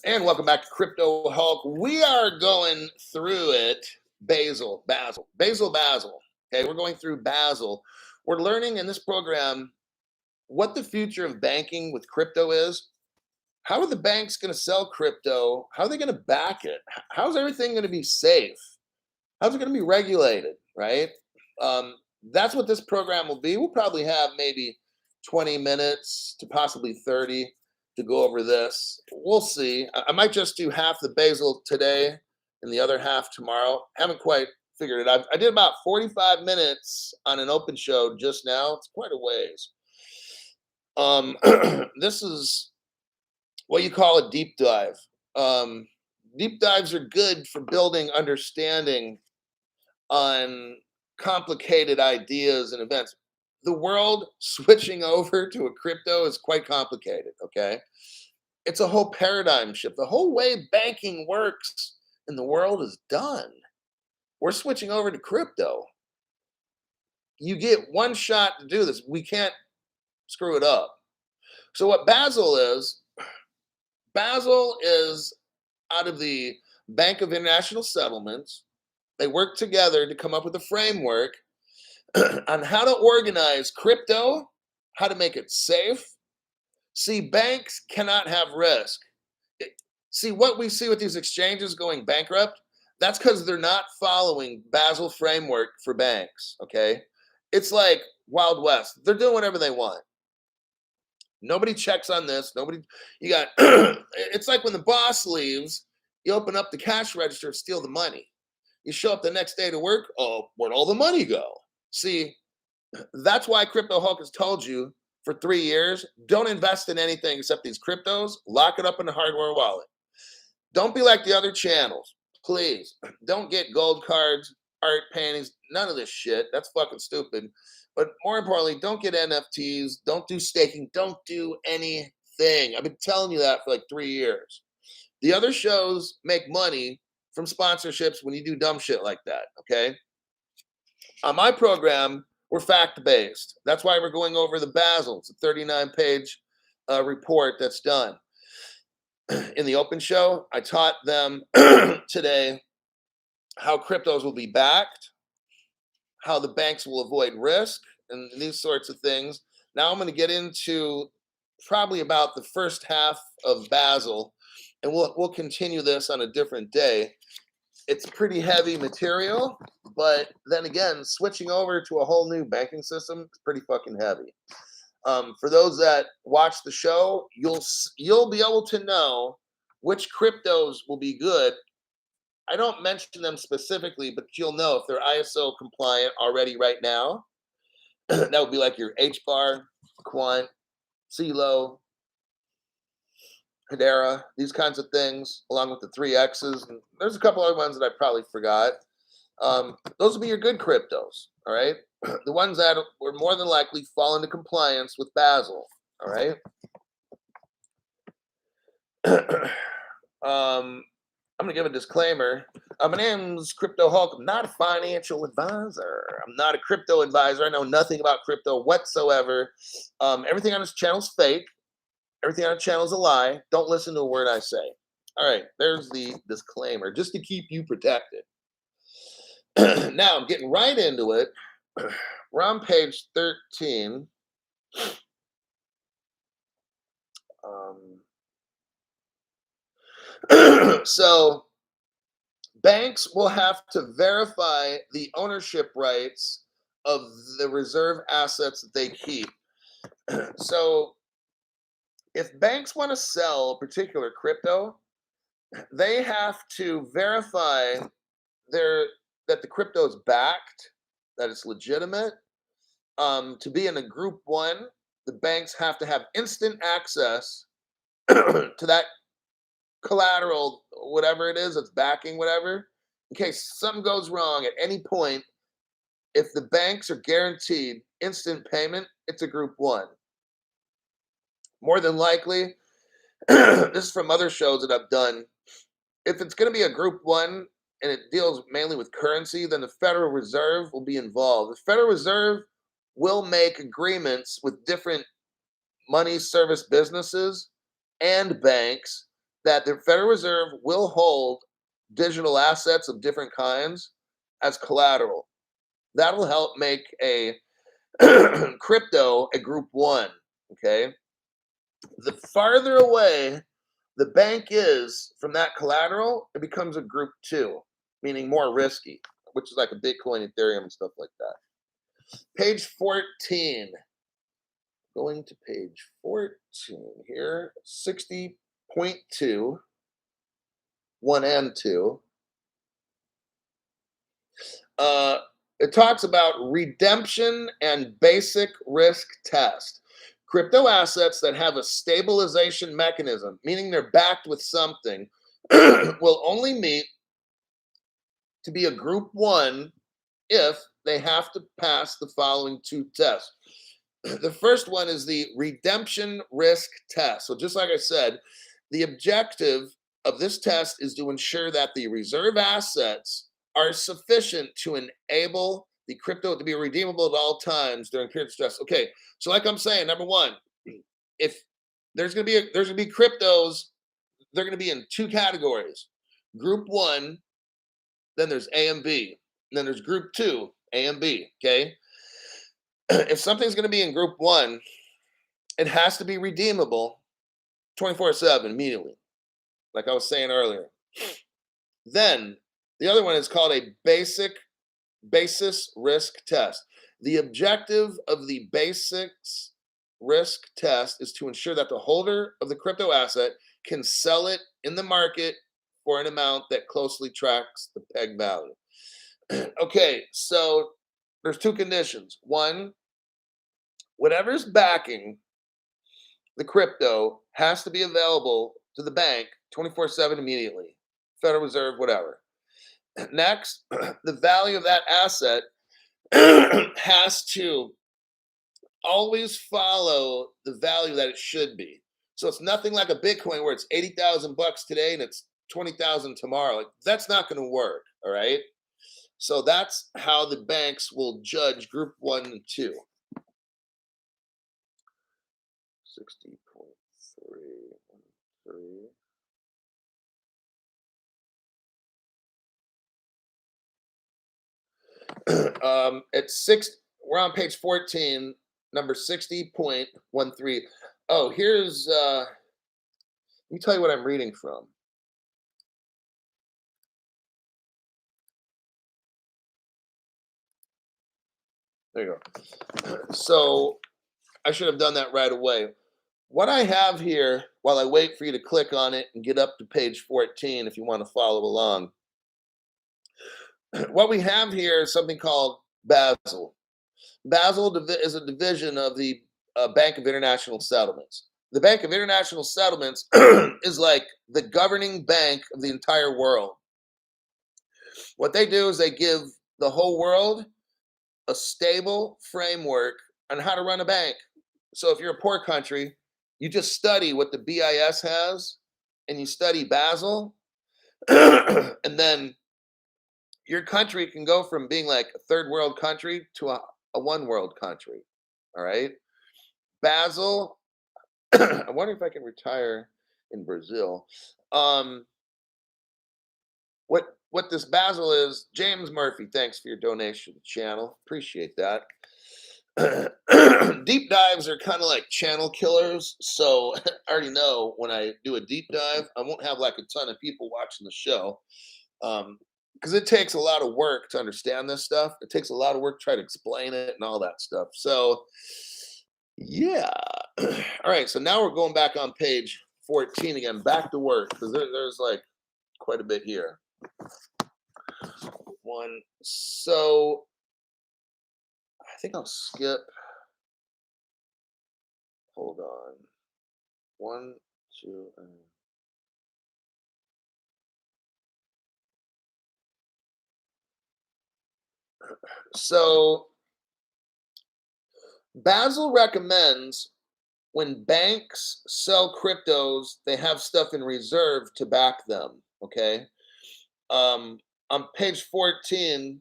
And welcome back to Crypto Hulk. We are going through it. Basil. Okay, we're going through Basil. We're learning in this program what the future of banking with crypto is. How are the banks going to sell crypto? How are they going to back it? How's everything going to be safe? How's it going to be regulated? Right? Um, that's what this program will be. We'll probably have maybe 20 minutes to possibly 30 to go over this. We'll see. I might just do half the basil today and the other half tomorrow. Haven't quite figured it out. I did about 45 minutes on an open show just now. It's quite a ways. This is what you call a deep dive. Um, Deep dives are good for building understanding on complicated ideas and events. The world switching over to a crypto is quite complicated, okay? It's a whole paradigm shift. The whole way banking works in the world is done. We're switching over to crypto. You get one shot to do this. We can't screw it up. So, what Basil is out of the Bank of International Settlements. They work together to come up with a framework on how to organize crypto, how to make it safe. See, banks cannot have risk. See, what we see with these exchanges going bankrupt, that's because they're not following Basel framework for banks, okay? It's like Wild West. They're doing whatever they want. Nobody checks on this. You got, it's like when the boss leaves, you open up the cash register and steal the money. You show up the next day to work, oh, where'd all the money go? See, that's why Crypto Hulk has told you for 3 years, don't invest in anything except these cryptos. Lock it up in a hardware wallet. Don't be like the other channels. Please. Don't get gold cards, art paintings, none of this shit. That's fucking stupid. But more importantly, don't get NFTs. Don't do staking. Don't do anything. I've been telling you that for like 3 years. The other shows make money from sponsorships when you do dumb shit like that. Okay. On my program, we're fact based. That's why we're going over the Basel. It's a 39-page report that's done. In the open show, I taught them today how cryptos will be backed, how the banks will avoid risk, and these sorts of things. Now I'm going to get into probably about the first half of Basel, and we'll continue this on a different day. It's pretty heavy material, but then again, switching over to a whole new banking system is pretty fucking heavy. For those that watch the show, you'll be able to know which cryptos will be good. I don't mention them specifically, but you'll know if they're ISO compliant already right now. That would be like your HBAR, Quant, CeeLo, Hedera, these kinds of things, along with the 3Xs. And there's a couple other ones that I probably forgot. Those will be your good cryptos, all right? The ones that will more than likely fall into compliance with Basel, all right? I'm going to give a disclaimer. My name's Crypto Hulk. I'm not a financial advisor. I'm not a crypto advisor. I know nothing about crypto whatsoever. Everything on this channel is fake. Everything on the channel is a lie. Don't listen to a word I say. All right, there's the disclaimer, just to keep you protected. Now, I'm getting right into it. We're on page 13. So, banks will have to verify the ownership rights of the reserve assets that they keep. So, if banks want to sell a particular crypto, they have to verify that the crypto is backed, that it's legitimate. To be in a group one, the banks have to have instant access to that collateral, whatever it is that's backing whatever, in case something goes wrong at any point. If the banks are guaranteed instant payment, it's a group one. More than likely, this is from other shows that I've done. If it's going to be a group one and it deals mainly with currency, then the Federal Reserve will be involved. The Federal Reserve will make agreements with different money service businesses and banks that the Federal Reserve will hold digital assets of different kinds as collateral. That'll help make a crypto a group one. Okay. The farther away the bank is from that collateral, it becomes a group two, meaning more risky, which is like a Bitcoin, Ethereum, and stuff like that. Page 14. Going to page 14 here, 60.2, 1 and 2. It talks about redemption and basic risk test. Crypto assets that have a stabilization mechanism, meaning they're backed with something, will only meet to be a group one if they have to pass the following two tests. The first one is the redemption risk test. So, just like I said, the objective of this test is to ensure that the reserve assets are sufficient to enable the crypto to be redeemable at all times during periods of stress. Okay, so like I'm saying, number one, if there's gonna be cryptos, they're gonna be in two categories. Group one, then there's A and B, and then there's group two, A and B. Okay. If something's gonna be in group one, it has to be redeemable 24/7 immediately, like I was saying earlier. Then the other one is called a basis risk test. The objective of the basics risk test is to ensure that the holder of the crypto asset can sell it in the market for an amount that closely tracks the peg value. Okay, so there's two conditions. One, whatever's backing the crypto has to be available to the bank 24/7 immediately. Federal Reserve, whatever. Next, the value of that asset has to always follow the value that it should be. So it's nothing like a Bitcoin where it's 80,000 bucks today and it's 20,000 tomorrow. Like, that's not going to work. All right. So that's how the banks will judge group one and two. 60.3. It's six. We're on page 14, number 60.13. Oh, here's let me tell you what I'm reading from. There you go. So I should have done that right away. What I have here, while I wait for you to click on it and get up to page 14 if you want to follow along, what we have here is something called Basel. Basel is a division of the Bank of International Settlements. The Bank of International Settlements is like the governing bank of the entire world. What they do is they give the whole world a stable framework on how to run a bank. So if you're a poor country, you just study what the BIS has and you study Basel, and then your country can go from being like a third world country to a one world country. All right. Basel, I wonder if I can retire in Brazil. Um, what this Basel is, James Murphy, thanks for your donation to the channel. Appreciate that. Deep dives are kind of like channel killers. So I already know when I do a deep dive, I won't have like a ton of people watching the show. Because it takes a lot of work to understand this stuff. It takes a lot of work to try to explain it and all that stuff. So, yeah. All right. So now we're going back on page 14 again, back to work, because there's like quite a bit here. One. So I think I'll skip. Hold on. One, two, and so Basel recommends when banks sell cryptos, they have stuff in reserve to back them. Okay. On page 14,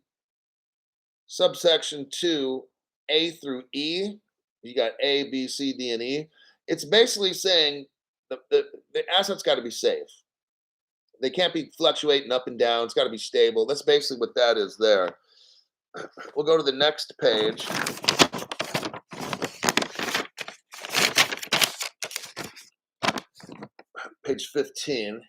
subsection 2, A through E, you got A, B, C, D, and E. It's basically saying the assets got to be safe. They can't be fluctuating up and down. It's got to be stable. That's basically what that is there. We'll go to the next page. Page 15.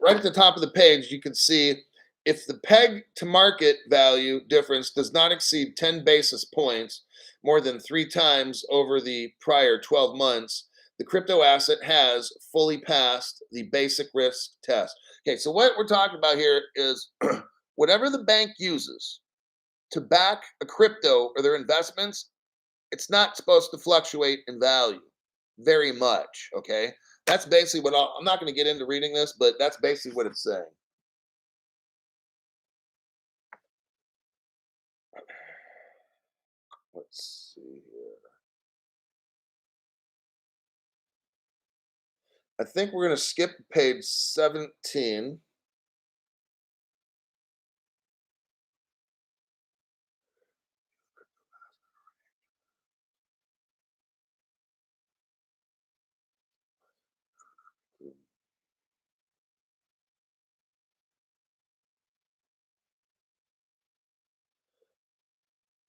Right at the top of the page, you can see if the peg to market value difference does not exceed 10 basis points more than 3 times over the prior 12 months, the crypto asset has fully passed the basic risk test. Okay, so what we're talking about here is whatever the bank uses to back a crypto or their investments, it's not supposed to fluctuate in value very much. Okay, that's basically what I'm not going to get into reading this, but that's basically what it's saying. Let's see here. I think we're going to skip page 17.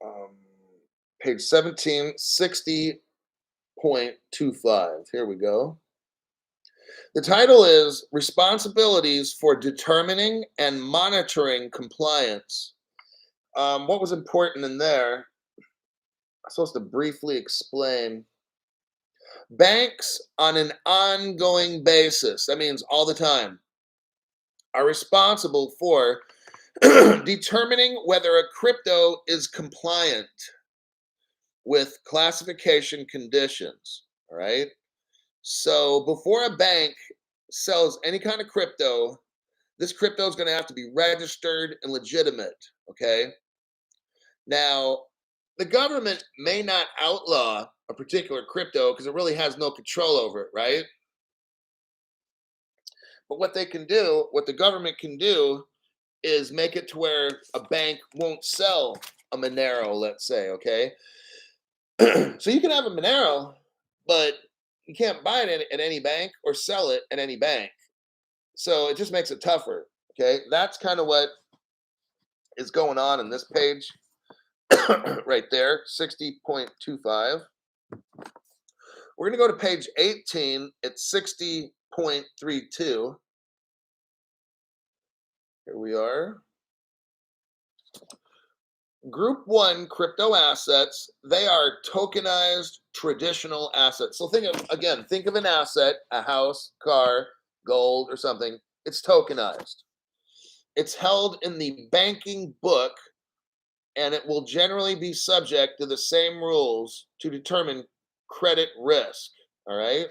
Um, Page 17, 60.25. Here we go. The title is Responsibilities for Determining and Monitoring Compliance. What was important in there? I'm supposed to briefly explain. Banks, on an ongoing basis, that means all the time, are responsible for determining whether a crypto is compliant with classification conditions. All right. So before a bank sells any kind of crypto, this crypto is going to have to be registered and legitimate. Okay. Now, the government may not outlaw a particular crypto because it really has no control over it, right? But what they can do, what the government can do, is make it to where a bank won't sell a Monero, let's say, okay? So you can have a Monero, but you can't buy it at any bank or sell it at any bank. So it just makes it tougher, okay? That's kind of what is going on in this page right there, 60.25. We're going to go to page 18 at 60.32. Here we are. Group 1 crypto assets, they are tokenized traditional assets. So think of an asset, a house, car, gold, or something. It's tokenized. It's held in the banking book, and it will generally be subject to the same rules to determine credit risk. All right.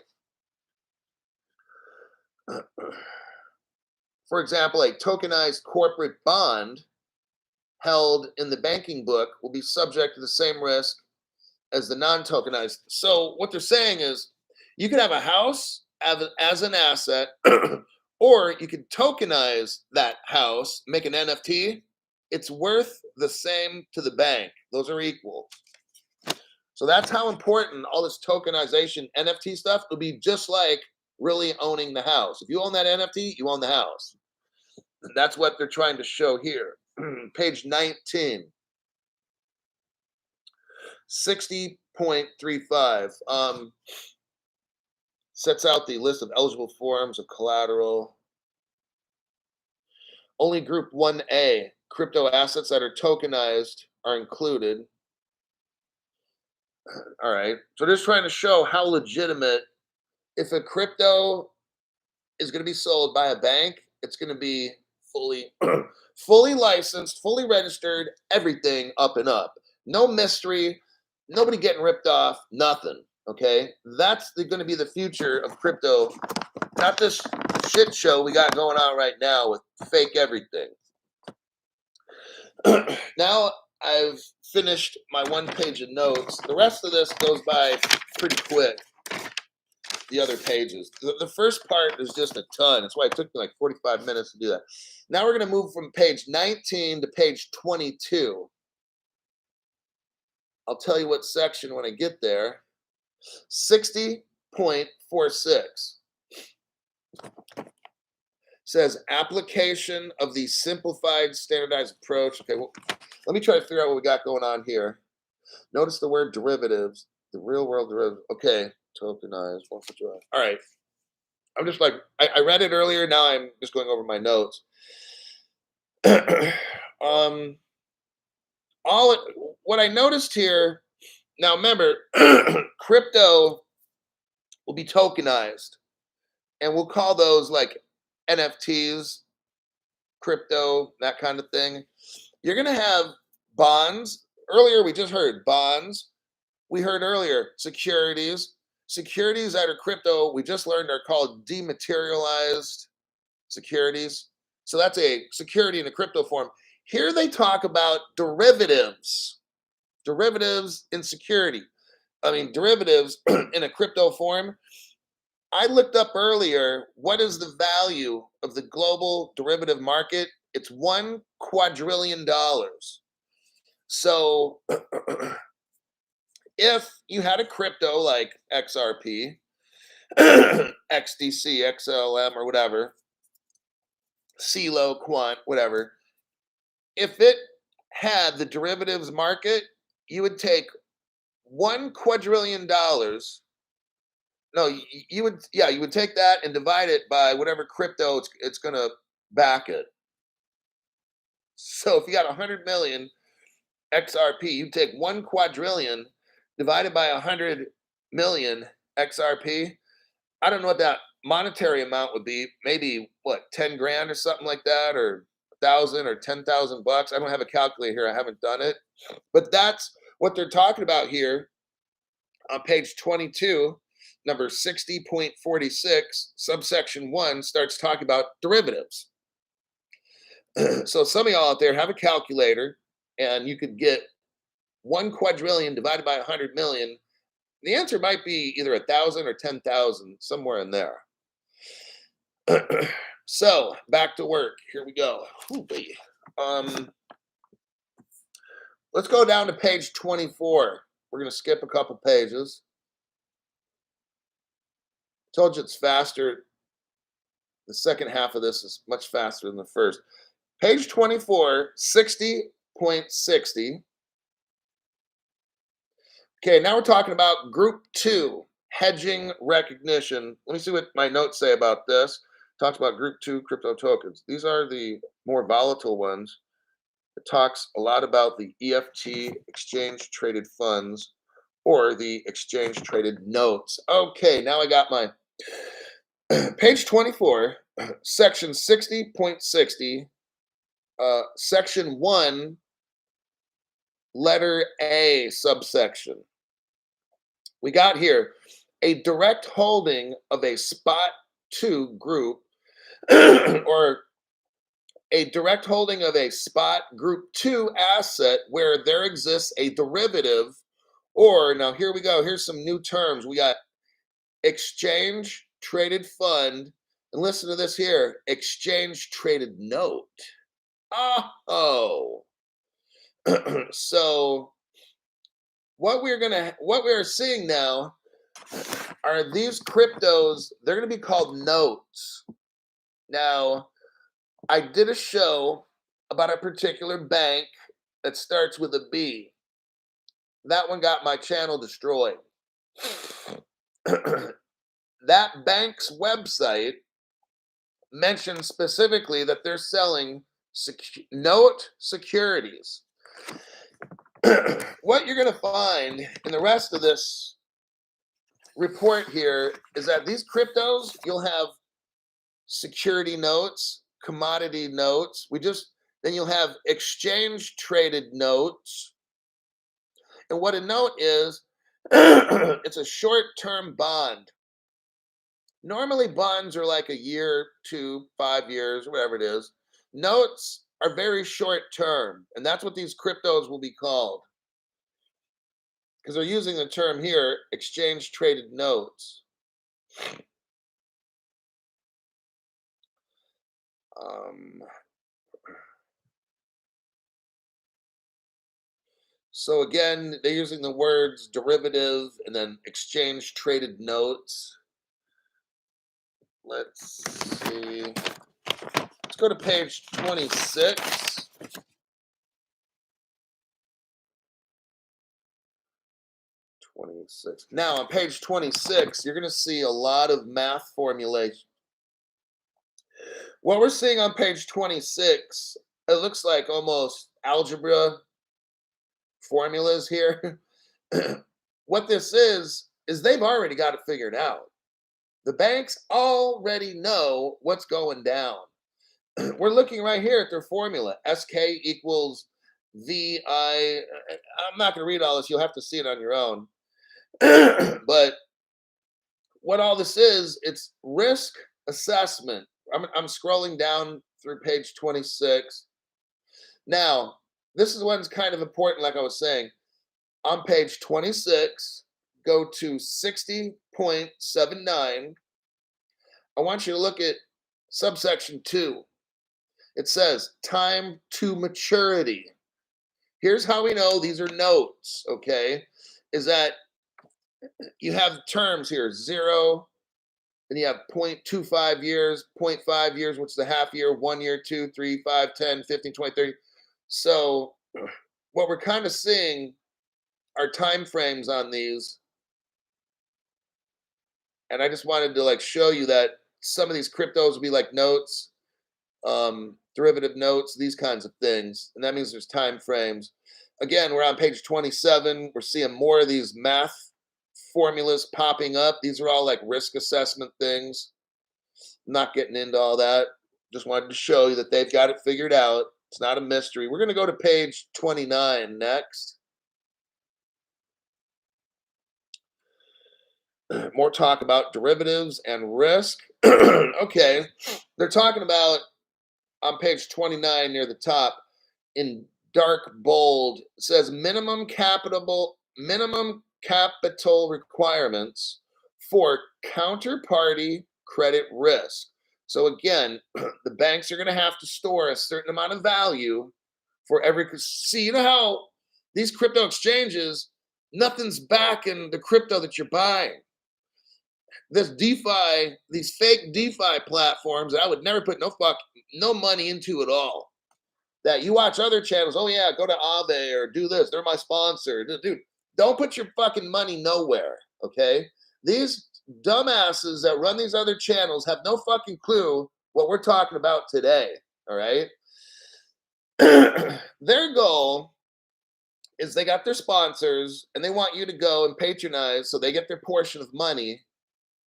For example, a tokenized corporate bond held in the banking book will be subject to the same risk as the non-tokenized. So what they're saying is you could have a house as an asset, or you could tokenize that house, make an NFT. It's worth the same to the bank. Those are equal. So that's how important all this tokenization NFT stuff will be, just like really owning the house. If you own that NFT, you own the house. And that's what they're trying to show here. Page 19. 60.35 sets out the list of eligible forms of collateral. Only Group 1A crypto assets that are tokenized are included. All right. So just trying to show how legitimate, if a crypto is going to be sold by a bank, it's going to be fully fully licensed, fully registered, everything up and up. No mystery, nobody getting ripped off, nothing. Okay? That's going to be the future of crypto, not this shit show we got going on right now with fake everything. Now I've finished my 1 page of notes. The rest of this goes by pretty quick. The other pages. The first part is just a ton. That's why it took me like 45 minutes to do that. Now we're going to move from page 19 to page 22. I'll tell you what section when I get there. 60.46 says application of the simplified standardized approach. Okay, well, let me try to figure out what we got going on here. Notice the word derivatives, the real world derivatives. Okay, tokenized. All right. I'm just like, I read it earlier. Now I'm just going over my notes. What I noticed here, now remember, crypto will be tokenized, and we'll call those like NFTs, crypto, that kind of thing. You're going to have bonds. Earlier, we just heard bonds. We heard earlier securities. Securities that are crypto, we just learned, are called dematerialized securities. So that's a security in a crypto form. Here they talk about derivatives, derivatives in security. I mean, derivatives in a crypto form. I looked up earlier, what is the value of the global derivative market? It's $1 quadrillion. So if you had a crypto like XRP, XDC, XLM, or whatever, CeeLo, Quant, whatever, if it had the derivatives market, you would take $1 quadrillion. No, you would, yeah, you would take that and divide it by whatever crypto it's going to back it. So if you got 100 million XRP, you take 1 quadrillion divided by 100 million XRP. I don't know what that monetary amount would be. Maybe what, 10 grand or something like that, or 1,000 or 10,000 bucks. I don't have a calculator here. I haven't done it, but that's what they're talking about here on page 22. Number 60.46, subsection 1 starts talking about derivatives. So some of y'all out there have a calculator, and you could get 1 quadrillion divided by 100 million. The answer might be either 1,000 or 10,000, somewhere in there. So back to work. Here we go. Let's go down to page 24. We're going to skip a couple pages. Told you it's faster. The second half of this is much faster than the first. Page 24, 60.60. Okay, now we're talking about group 2, hedging recognition. Let me see what my notes say about this. Talks about group 2 crypto tokens. These are the more volatile ones. It talks a lot about the EFT, exchange traded funds, or the exchange traded notes. Okay, now I got my page 24, section 60.60, section 1, letter A, subsection. We got here a direct holding of a spot 2 group or a direct holding of a spot group 2 asset where there exists a derivative, or now here we go. Here's some new terms. We got exchange traded fund, and listen to this here, exchange traded note. Oh. So what we're seeing now are these cryptos. They're going to be called notes. Now, I did a show about a particular bank that starts with a B. That one got my channel destroyed. That bank's website mentions specifically that they're selling note securities. What you're going to find in the rest of this report here is that these cryptos, you'll have security notes, commodity notes. Then you'll have exchange traded notes. And what a note is, it's a short-term bond. Normally bonds are like a year, 2, 5 years, whatever it is. Notes are very short term, and that's what these cryptos will be called. Because they're using the term here, exchange traded notes. So again, they're using the words derivative and then exchange traded notes. Let's see. Let's go to page 26. Now on page 26, you're going to see a lot of math formulation. What we're seeing on page 26, it looks like almost algebra formulas here. What this is they've already got it figured out. The banks already know what's going down. We're looking right here at their formula. SK equals VI. I'm not going to read all this. You'll have to see it on your own. But what all this is, it's risk assessment. I'm scrolling down through page 26. Now, this is one's kind of important, like I was saying. On page 26, go to 60.79. I want you to look at subsection 2. It says time to maturity. Here's how we know these are notes, okay? Is that you have terms here, 0, then you have 0.25 years, 0.5 years, which is a half year, 1 year, 2, 3, 5, 10, 15, 20, 30. So what we're kind of seeing are time frames on these. And I just wanted to like show you that some of these cryptos will be like notes, derivative notes, these kinds of things. And that means there's time frames. Again, we're on page 27. We're seeing more of these math formulas popping up. These are all like risk assessment things. I'm not getting into all that. Just wanted to show you that they've got it figured out. It's not a mystery. We're going to go to page 29 next. More talk about derivatives and risk. Okay, they're talking about on page 29 near the top in dark bold, it says minimum capital requirements for counterparty credit risk. So again, the banks are going to have to store a certain amount of value for every. See, you know how these crypto exchanges, nothing's backing the crypto that you're buying. This DeFi, these fake DeFi platforms, I would never put no money into at all. That you watch other channels, oh yeah, go to Aave or do this, they're my sponsor. Dude, don't put your fucking money nowhere, okay? These dumbasses that run these other channels have no fucking clue what we're talking about today, all right? Their goal is they got their sponsors and they want you to go and patronize so they get their portion of money.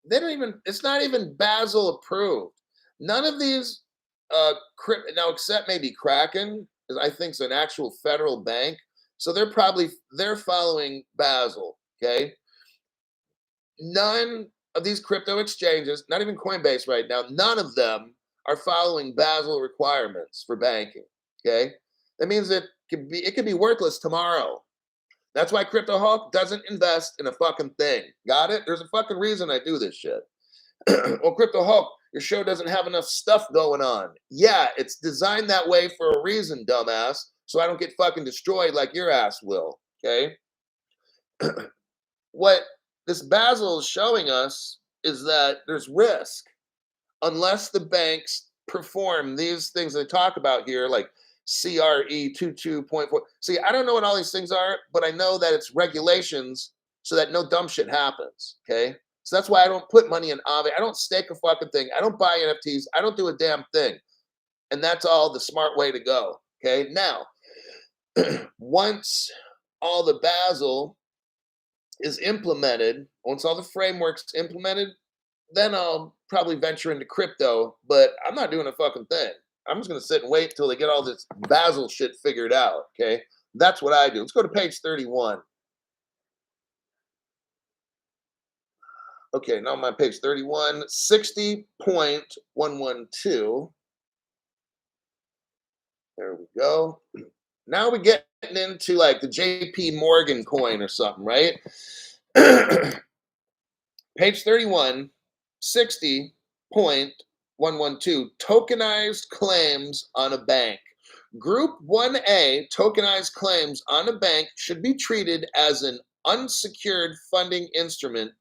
They don't even, it's not even Basel approved. None of these now except maybe Kraken, I think is an actual federal bank. So they're following Basel, okay? None of these crypto exchanges, not even Coinbase right now, none of them are following Basel requirements for banking, okay? That means it could be worthless tomorrow. That's why Crypto Hulk doesn't invest in a fucking thing. Got it? There's a fucking reason I do this shit. Well, Crypto Hulk, your show doesn't have enough stuff going on. Yeah, it's designed that way for a reason, dumbass. So I don't get fucking destroyed like your ass will. Okay? What this Basel is showing us is that there's risk unless the banks perform these things they talk about here, like CRE 22.4. See, I don't know what all these things are, but I know that it's regulations so that no dumb shit happens. Okay? So that's why I don't put money in Aave. I don't stake a fucking thing. I don't buy NFTs. I don't do a damn thing. And that's all the smart way to go. Okay? Now, once all the Basel is implemented, once all the frameworks implemented, then I'll probably venture into crypto, but I'm not doing a fucking thing. I'm just going to sit and wait until they get all this Basel shit figured out, okay? That's what I do. Let's go to page 31. Okay, now I'm on page 31, 60.112. There we go. Now we're getting into like the JP Morgan coin or something, right? Page 31, 60.112, tokenized claims on a bank. Group 1A tokenized claims on a bank should be treated as an unsecured funding instrument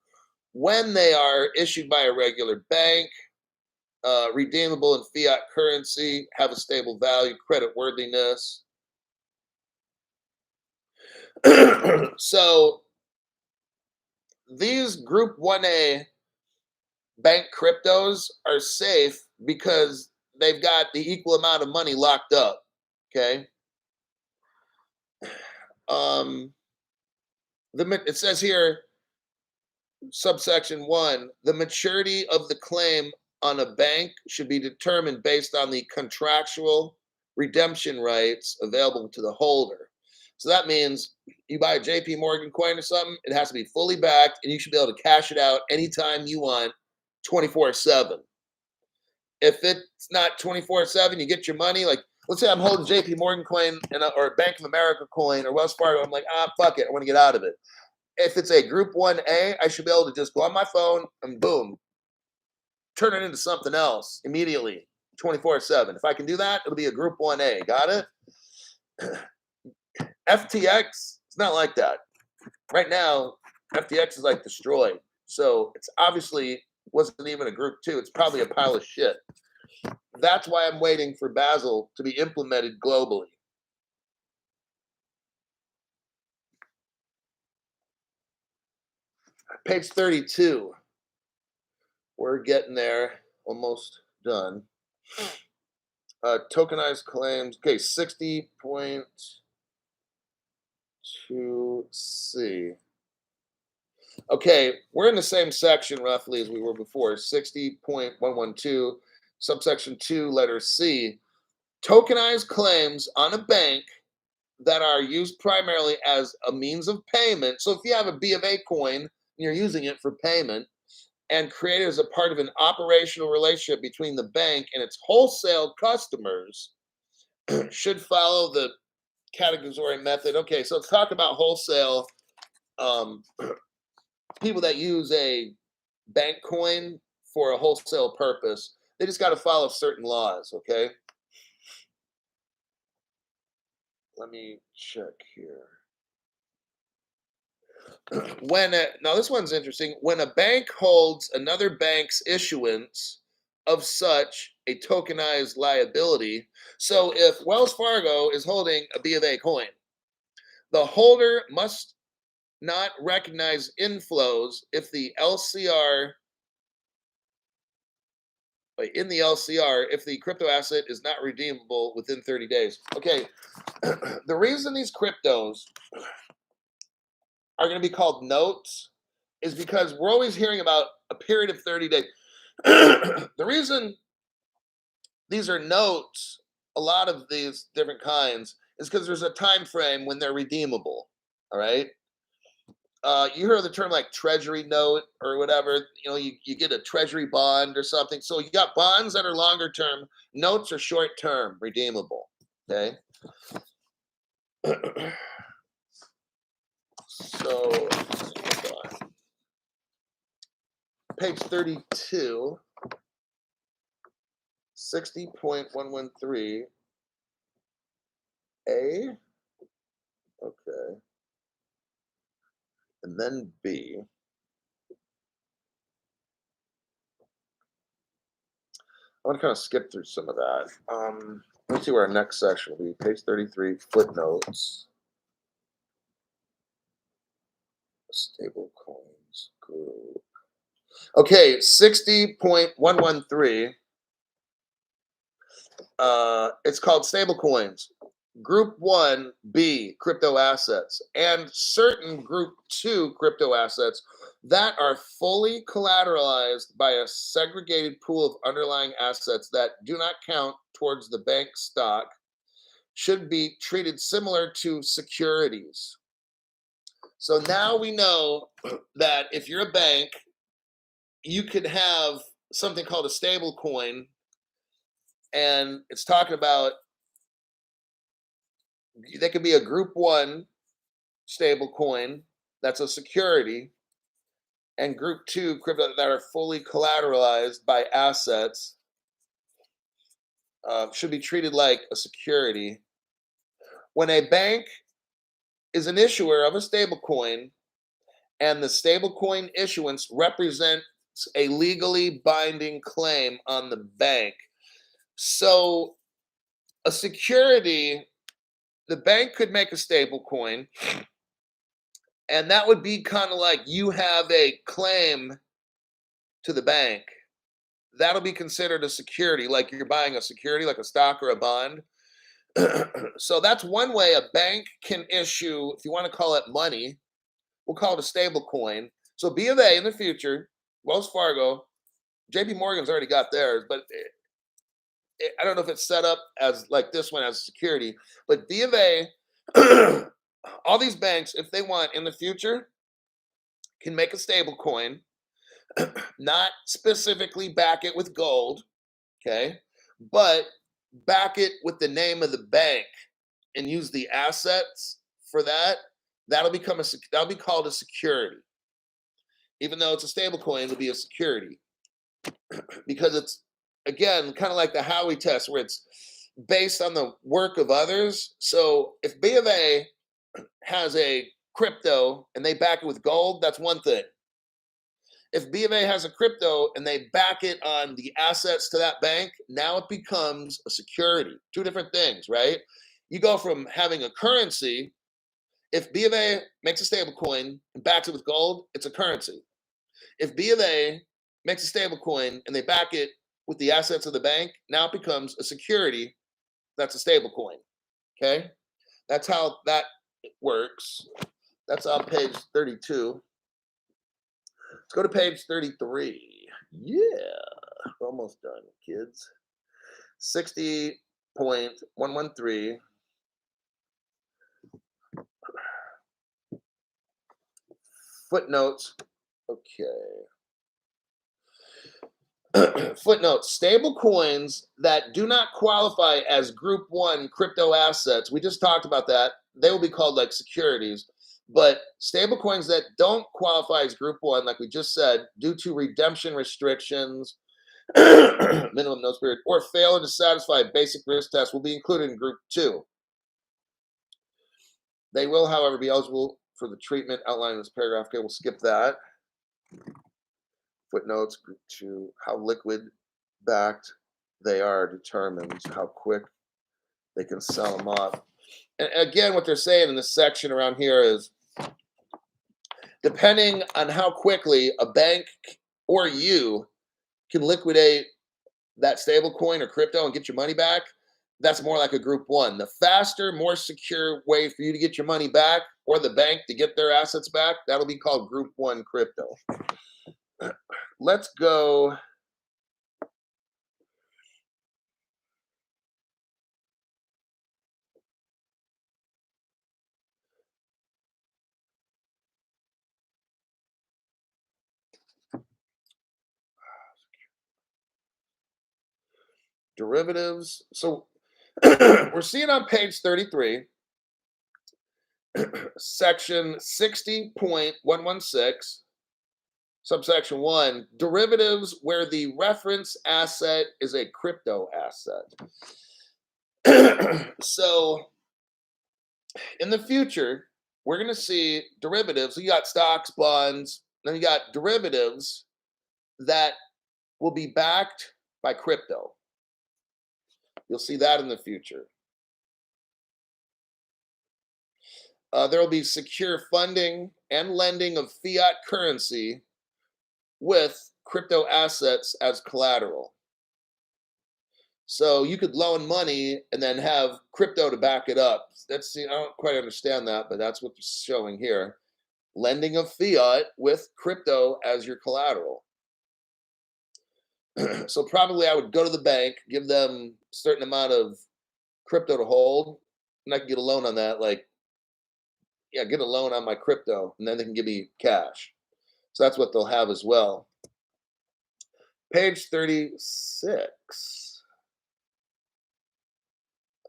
when they are issued by a regular bank, redeemable in fiat currency, have a stable value, credit worthiness. So these Group 1A bank cryptos are safe because they've got the equal amount of money locked up. Okay. Um, it says here, subsection 1, the maturity of the claim on a bank should be determined based on the contractual redemption rights available to the holder. So that means you buy a JP Morgan coin or something, it has to be fully backed and you should be able to cash it out anytime you want, 24/7. If it's not 24/7, you get your money. Like, let's say I'm holding JP Morgan coin or Bank of America coin or Wells Fargo. I'm like, fuck it. I want to get out of it. If it's a Group 1A, I should be able to just go on my phone and boom, turn it into something else immediately, 24/7. If I can do that, it'll be a Group 1A. Got it? FTX, it's not like that. Right now, FTX is like destroyed. So it's obviously wasn't even a Group 2. It's probably a pile of shit. That's why I'm waiting for Basel to be implemented globally. Page 32. We're getting there. Almost done. Tokenized claims. Okay, 60.2C. Okay, we're in the same section roughly as we were before. 60.112, subsection 2, letter C. Tokenized claims on a bank that are used primarily as a means of payment. So if you have a B of A coin and you're using it for payment and created as a part of an operational relationship between the bank and its wholesale customers, should follow the category method. Okay, so let's talk about wholesale. People that use a bank coin for a wholesale purpose, they just got to follow certain laws. Okay, let me check here. Now this one's interesting. When a bank holds another bank's issuance of such a tokenized liability, so if Wells Fargo is holding a B of A coin, the holder must not recognize inflows if the LCR in the LCR if the crypto asset is not redeemable within 30 days. Okay, the reason these cryptos are going to be called notes is because we're always hearing about a period of 30 days. The reason these are notes, a lot of these different kinds, is because there's a time frame when they're redeemable. All right. You hear the term like treasury note or whatever. You know, you get a treasury bond or something. So you got bonds that are longer term, notes are short term, redeemable. Okay. So hold on. Page 32, 60.113A. Okay. And then B. I want to kind of skip through some of that. Let's see where our next section will be. Page 33, footnotes. Stable coins group. Okay, 60.113. It's called stable coins. Group 1B, crypto assets, and certain Group 2 crypto assets that are fully collateralized by a segregated pool of underlying assets that do not count towards the bank stock should be treated similar to securities. So now we know that if you're a bank, you could have something called a stable coin, and it's talking about that could be a Group 1 stable coin that's a security, and Group 2 crypto that are fully collateralized by assets should be treated like a security. When a bank is an issuer of a stablecoin and the stablecoin issuance represents a legally binding claim on the bank. So a security, the bank could make a stablecoin, and that would be kind of like you have a claim to the bank. That'll be considered a security, like you're buying a security, like a stock or a bond. So that's one way a bank can issue, if you want to call it money, we'll call it a stable coin. So B of A in the future, Wells Fargo, JP Morgan's already got theirs, but I don't know if it's set up as like this one as security, but B of A, all these banks, if they want in the future, can make a stable coin, not specifically back it with gold, okay, but back it with the name of the bank and use the assets for that. That'll be called a security. Even though it's a stable coin, it'll be a security because it's, again, kind of like the Howey test where it's based on the work of others. So if B of A has a crypto and they back it with gold, that's one thing. If B of A has a crypto and they back it on the assets to that bank, now it becomes a security. Two different things, right? You go from having a currency. If B of A makes a stable coin and backs it with gold, it's a currency. If B of A makes a stable coin and they back it with the assets of the bank, now it becomes a security that's a stable coin. Okay? That's how that works. That's on page 32. Let's go to page 33. Yeah, almost done, kids. 60.113. Footnotes. Okay. Footnotes. Stable coins that do not qualify as Group 1 crypto assets, we just talked about that. They will be called like securities. But stable coins that don't qualify as Group 1, like we just said, due to redemption restrictions, minimum notice period, or fail to satisfy basic risk tests will be included in Group 2. They will, however, be eligible for the treatment outlined in this paragraph. Okay, we'll skip that. Footnotes. Group 2, how liquid backed they are determines how quick they can sell them off. And again, what they're saying in this section around here is, depending on how quickly a bank or you can liquidate that stable coin or crypto and get your money back, that's more like a Group 1. The faster, more secure way for you to get your money back or the bank to get their assets back, that'll be called Group 1 crypto. Let's go. Derivatives. So we're seeing on page 33, section 60.116, subsection 1, derivatives where the reference asset is a crypto asset. So in the future, we're going to see derivatives. You got stocks, bonds, then you got derivatives that will be backed by crypto. You'll see that in the future. There will be secure funding and lending of fiat currency with crypto assets as collateral. So you could loan money and then have crypto to back it up. That's, I don't quite understand that, but that's what they're showing here. Lending of fiat with crypto as your collateral. So probably I would go to the bank, give them a certain amount of crypto to hold, and I can get a loan on that. Like, yeah, get a loan on my crypto, and then they can give me cash. So that's what they'll have as well. Page 36.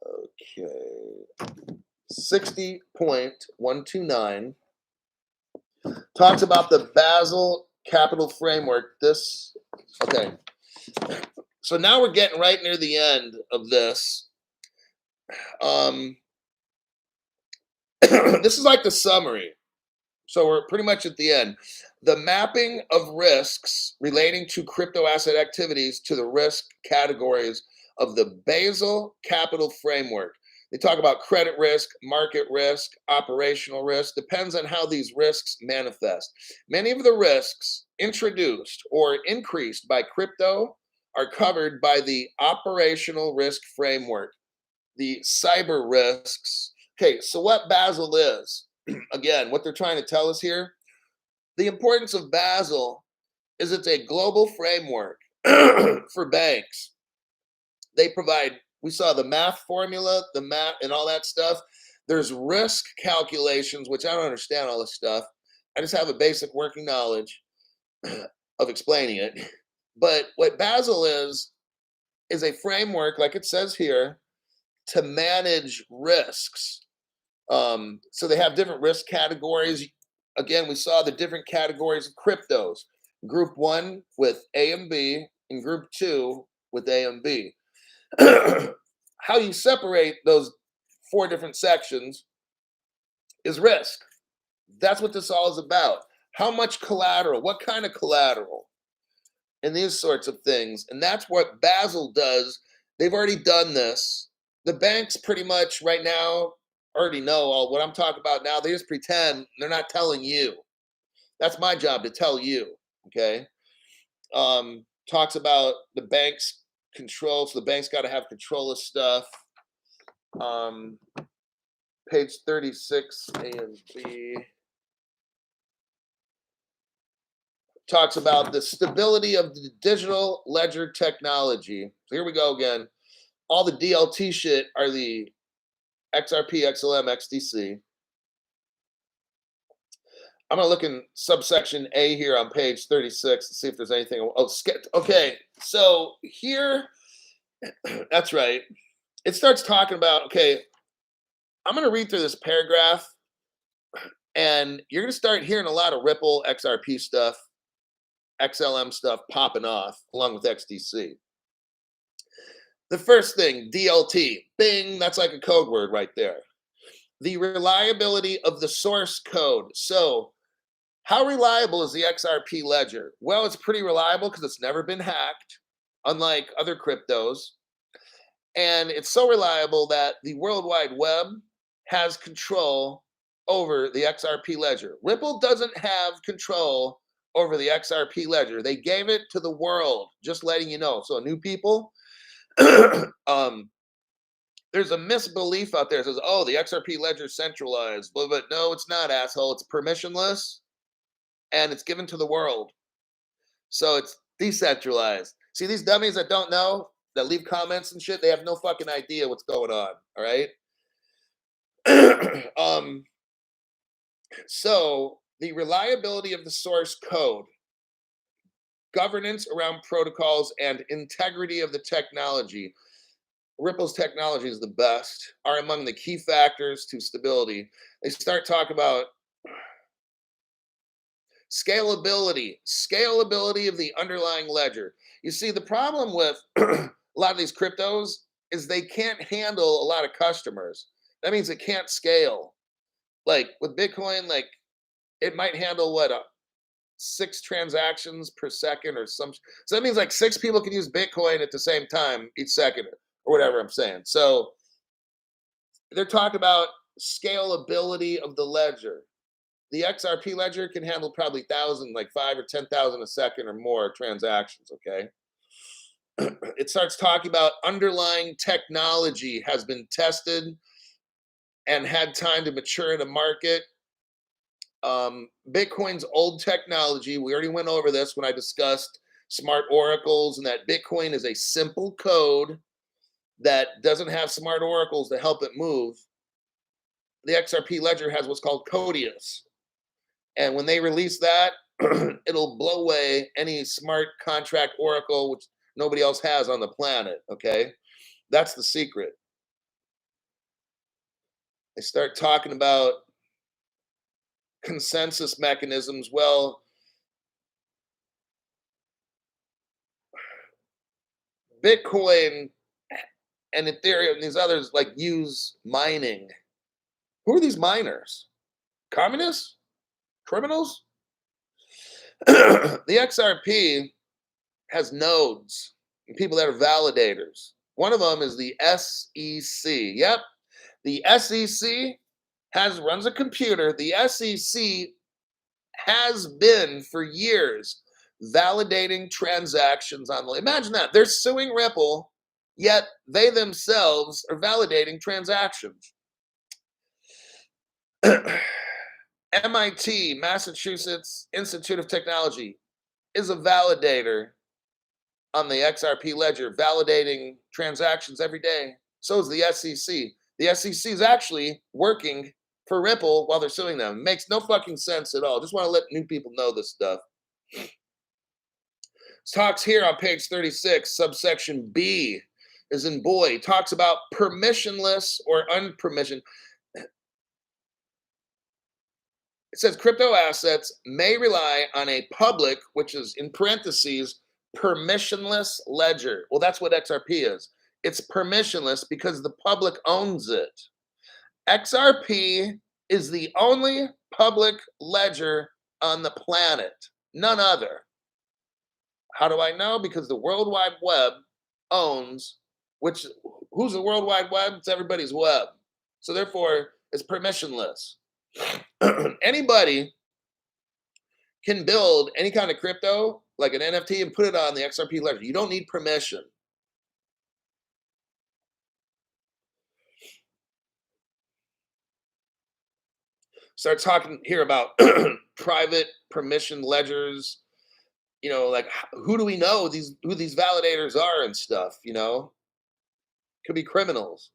Okay. 60.129 talks about the Basel Capital Framework. Okay. So now we're getting right near the end of this. Um, this is like the summary. So we're pretty much at the end. The mapping of risks relating to crypto asset activities to the risk categories of the Basel Capital Framework. They talk about credit risk, market risk, operational risk, depends on how these risks manifest. Many of the risks introduced or increased by crypto are covered by the operational risk framework, the cyber risks. Okay, so what Basel is, again, what they're trying to tell us here, the importance of Basel is it's a global framework for banks. They provide, we saw the math formula, the math and all that stuff. There's risk calculations, which I don't understand all this stuff. I just have a basic working knowledge of explaining it. But what Basel is a framework, like it says here, to manage risks. So they have different risk categories. Again, we saw the different categories of cryptos. Group one with A and B, and group two with A and B. How you separate those four different sections is risk. That's what this all is about. How much collateral, what kind of collateral, and these sorts of things. And that's what Basel does. They've already done this. The banks pretty much right now already know all what I'm talking about now. They just pretend they're not telling you. That's my job to tell you. Okay. Talks about the bank's control. So the bank's got to have control of stuff. Page 36, A and B. Talks about the stability of the digital ledger technology. So here we go again. All the DLT shit are the XRP, XLM, XDC. I'm going to look in subsection A here on page 36 to see if there's anything. Oh, okay. So here, that's right. It starts talking about, okay, I'm going to read through this paragraph, and you're going to start hearing a lot of Ripple, XRP stuff, XLM stuff popping off along with XDC. The first thing, DLT, bing, that's like a code word right there. The reliability of the source code. So how reliable is the XRP ledger? Well, it's pretty reliable because it's never been hacked, unlike other cryptos. And it's so reliable that the World Wide Web has control over the XRP ledger. Ripple doesn't have control over the XRP ledger. They gave it to the world, just letting you know. So new people, there's a misbelief out there that says, oh, the XRP ledger is centralized. But no, it's not, asshole. It's permissionless, and it's given to the world. So it's decentralized. See, these dummies that don't know, that leave comments and shit, they have no fucking idea what's going on, all right? So the reliability of the source code, governance around protocols, and integrity of the technology. Ripple's technology is the best, are among the key factors to stability. They start talking about scalability of the underlying ledger. You see, the problem with a lot of these cryptos is they can't handle a lot of customers. That means it can't scale. Like with Bitcoin, like it might handle what, 6 transactions per second or some. So that means like 6 people can use Bitcoin at the same time each second or whatever I'm saying. So they're talking about scalability of the ledger. The XRP ledger can handle probably 1,000, like 5 or 10,000 a second or more transactions. Okay. It starts talking about underlying technology has been tested and had time to mature in a market. Bitcoin's old technology, we already went over this when I discussed smart oracles, and that Bitcoin is a simple code that doesn't have smart oracles to help it move. The XRP ledger has what's called Codius. And when they release that, it'll blow away any smart contract oracle, which nobody else has on the planet. Okay. That's the secret. They start talking about consensus mechanisms. Well, Bitcoin and Ethereum and these others like use mining. Who are these miners? Communists? Criminals? The XRP has nodes and people that are validators. One of them is the SEC. Yep, the SEC runs a computer. The SEC has been for years validating transactions on. Imagine that they're suing Ripple, yet they themselves are validating transactions. MIT, Massachusetts Institute of Technology, is a validator on the XRP ledger, validating transactions every day. So is the SEC. The SEC is actually working for Ripple while they're suing them. Makes no fucking sense at all. Just want to let new people know this stuff. Talks here on page 36, subsection B, is in boy, talks about permissionless or unpermissioned. It says crypto assets may rely on a public, which is in parentheses, permissionless ledger. Well, that's what XRP is. It's permissionless because the public owns it. XRP is the only public ledger on the planet, none other. How do I know? Because the World Wide Web owns, who's the World Wide Web? It's everybody's web. So therefore, it's permissionless. Anybody can build any kind of crypto, like an NFT, and put it on the XRP ledger. You don't need permission. Start talking here about private permission ledgers. You know, like who do we know who these validators are and stuff? You know, could be criminals.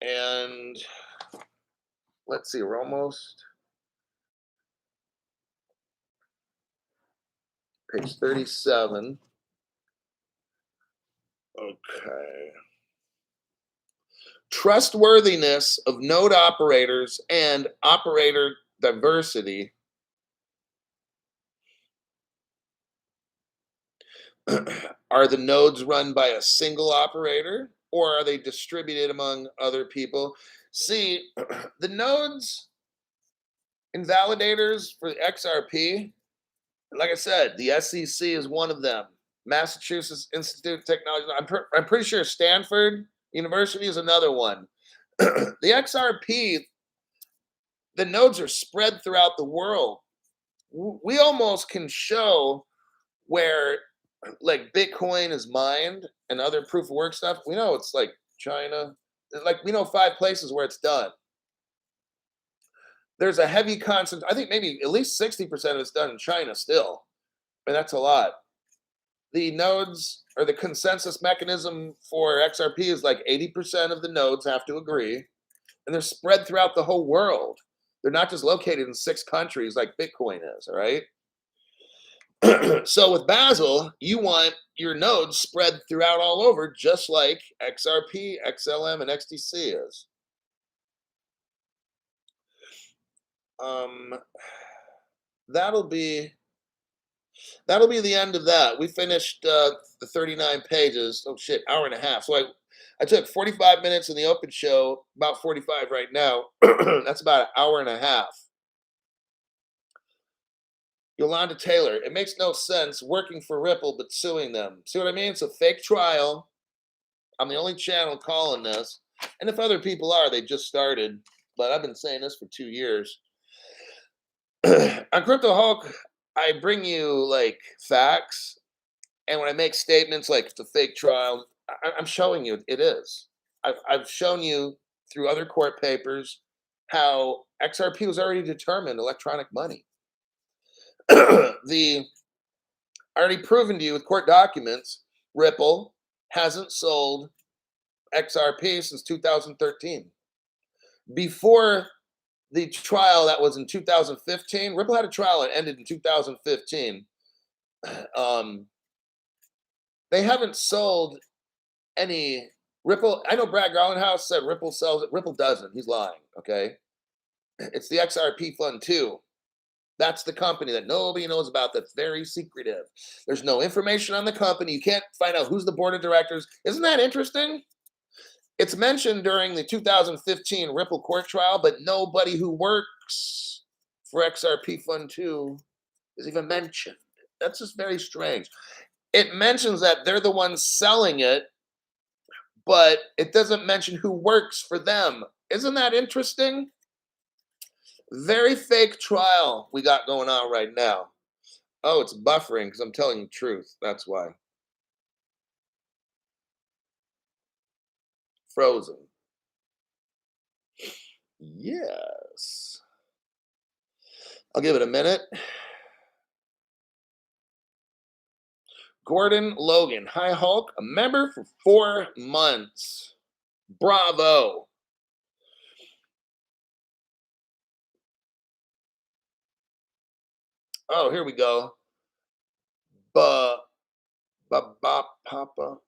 And let's see, we're almost page 37. Okay. Trustworthiness of node operators and operator diversity. Are the nodes run by a single operator or are they distributed among other people? See, the nodes and validators for XRP, like I said, the SEC is one of them. Massachusetts Institute of Technology. I'm pretty sure Stanford University is another one. The XRP, the nodes are spread throughout the world. We almost can show where like Bitcoin is mined and other proof of work stuff. We know it's like China. Like we know 5 places where it's done. There's a heavy concentration. I think maybe at least 60% of it's done in China still. And that's a lot. The nodes or the consensus mechanism for XRP is like 80% of the nodes have to agree. And they're spread throughout the whole world. They're not just located in 6 countries like Bitcoin is, all right? So with Basil, you want your nodes spread throughout all over, just like XRP, XLM, and XDC is. That'll be the end of that. We finished the 39 pages. Oh shit, hour and a half. So I took 45 minutes in the open show, about 45 right now. That's about an hour and a half. Yolanda Taylor, it makes no sense working for Ripple but suing them. See what I mean? It's a fake trial. I'm the only channel calling this. And if other people are, they just started. But I've been saying this for 2 years. On Crypto Hulk, I bring you like facts. And when I make statements like it's a fake trial, I'm showing you it is. I've shown you through other court papers how XRP was already determined electronic money. I already proven to you with court documents, Ripple hasn't sold XRP since 2013. Before the trial that was in 2015, Ripple had a trial that ended in 2015. They haven't sold any Ripple. I know Brad Garlinghouse said Ripple sells it. Ripple doesn't. He's lying. Okay. It's the XRP fund too. That's the company that nobody knows about, that's very secretive. There's no information on the company. You can't find out who's the board of directors. Isn't that interesting? It's mentioned during the 2015 Ripple court trial, but nobody who works for XRP Fund 2 is even mentioned. That's just very strange. It mentions that they're the ones selling it, but it doesn't mention who works for them. Isn't that interesting? Very fake trial we got going on right now. Oh, it's buffering because I'm telling you the truth. That's why. Frozen. Yes. I'll give it a minute. Gordon Logan. Hi, Hulk. A member for 4 months. Bravo. Oh, here we go. Baba Papa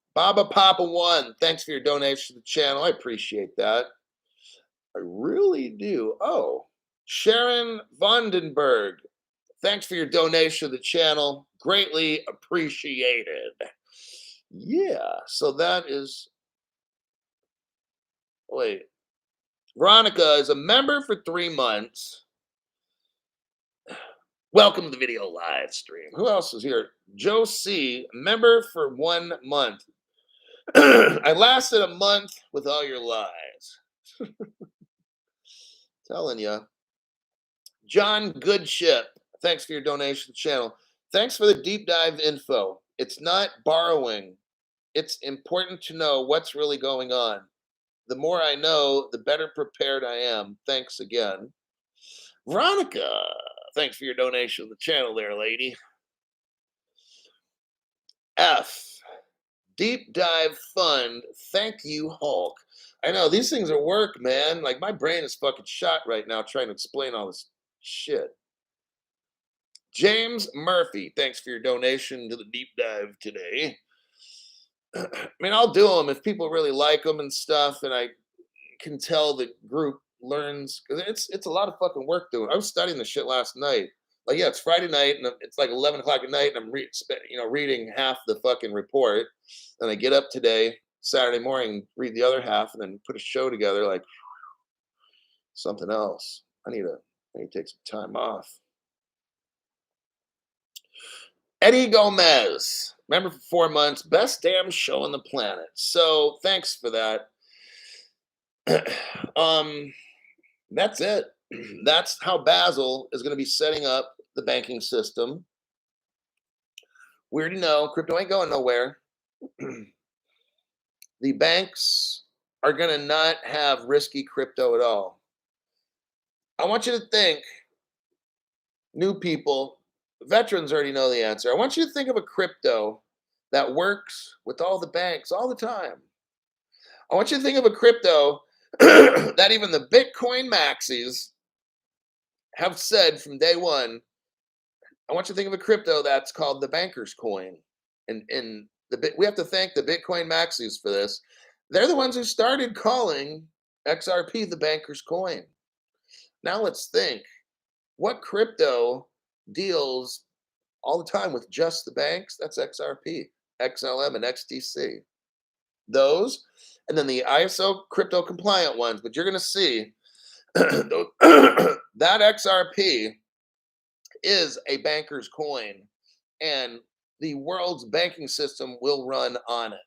1. Thanks for your donation to the channel. I appreciate that. I really do. Oh, Sharon Vandenberg. Thanks for your donation to the channel. Greatly appreciated. Yeah, so that is. Wait. Veronica is a member for 3 months. Welcome to the video live stream. Who else is here? Joe C, member for 1 month. I lasted a month with all your lies. Telling you. John Goodship, thanks for your donation to the channel. Thanks for the deep dive info. It's not borrowing. It's important to know what's really going on. The more I know, the better prepared I am. Thanks again. Veronica, thanks for your donation to the channel there, lady. F, deep dive fund. Thank you, Hulk. I know, these things are work, man. Like, my brain is fucking shot right now trying to explain all this shit. James Murphy, thanks for your donation to the deep dive today. I mean, I'll do them if people really like them and stuff, and I can tell the group learns, because it's a lot of fucking work doing. I was studying this shit last night. Like, yeah, it's Friday night, and it's like 11 o'clock at night, and I'm reading half the fucking report. And I get up today, Saturday morning, read the other half, and then put a show together. Like, something else. I need to take some time off. Eddie Gomez, member for 4 months, best damn show on the planet. So thanks for that. That's it. That's how Basil is going to be setting up the banking system. We already know crypto ain't going nowhere. The banks are going to not have risky crypto at all. I want you to think, new people, veterans already know the answer. I want you to think of a crypto that works with all the banks all the time. I want you to think of a crypto that even the Bitcoin maxis have said from day one. I want you to think of a crypto that's called the banker's coin. And we have to thank the Bitcoin maxis for this. They're the ones who started calling XRP the banker's coin. Now let's think, what crypto deals all the time with just the banks? That's XRP, XLM, and XDC. Those, and then the ISO crypto compliant ones. But you're going to see that XRP is a banker's coin, and the world's banking system will run on it.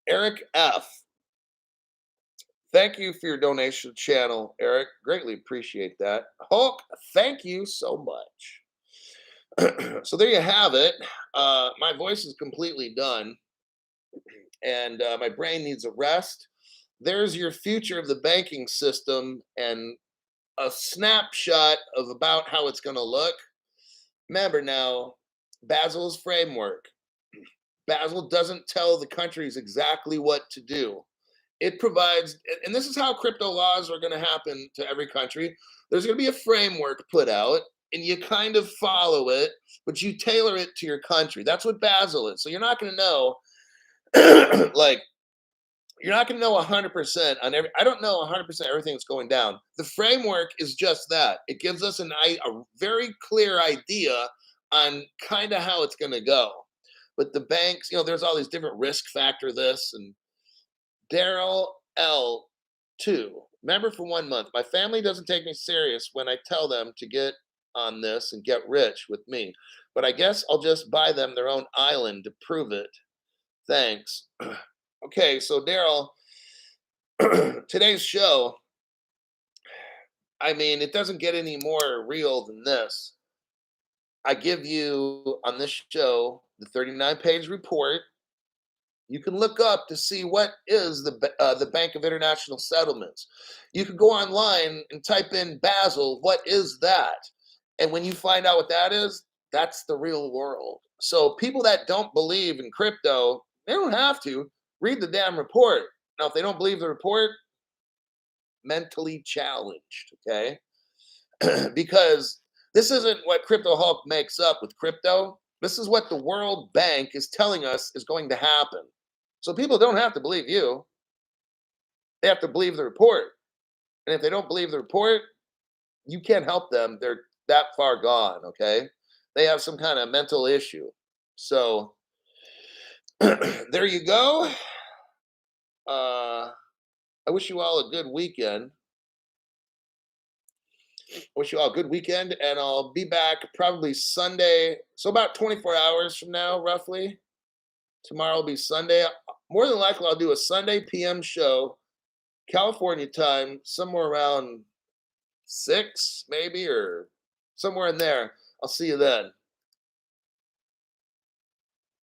Eric F, thank you for your donation to the channel, Eric. Greatly appreciate that. Hulk, thank you so much. So there you have it. My voice is completely done, and my brain needs a rest. There's your future of the banking system and a snapshot of about how it's going to look. Remember now, Basil's framework. Basel doesn't tell the countries exactly what to do. It provides, and this is how crypto laws are going to happen to every country. There's going to be a framework put out, and you kind of follow it, but you tailor it to your country. That's what Basel is. So you're not going to know, like, You're not going to know 100% on every. I don't know 100% everything that's going down. The framework is just that. It gives us a very clear idea on kind of how it's going to go. But the banks, there's all these different risk factor this and Daryl L. 2. Member for 1 month. My family doesn't take me serious when I tell them to get on this and get rich with me. But I guess I'll just buy them their own island to prove it. Thanks. Okay, so Daryl, today's show, I mean, it doesn't get any more real than this. I give you on this show the 39-page report. You can look up to see what is the Bank of International Settlements. You can go online and type in Basel. What is that? And when you find out what that is, that's the real world. So people that don't believe in crypto, they don't have to read the damn report. Now, if they don't believe the report, mentally challenged, okay? Because this isn't what Crypto Hulk makes up with crypto. This is what the World Bank is telling us is going to happen. So people don't have to believe you. They have to believe the report. And if they don't believe the report, you can't help them. They're that far gone, okay? They have some kind of mental issue. So there you go. I wish you all a good weekend. Wish you all a good weekend, and I'll be back probably Sunday. So about 24 hours from now, roughly. Tomorrow will be Sunday. More than likely, I'll do a Sunday PM show, California time, somewhere around 6, maybe, or somewhere in there. I'll see you then.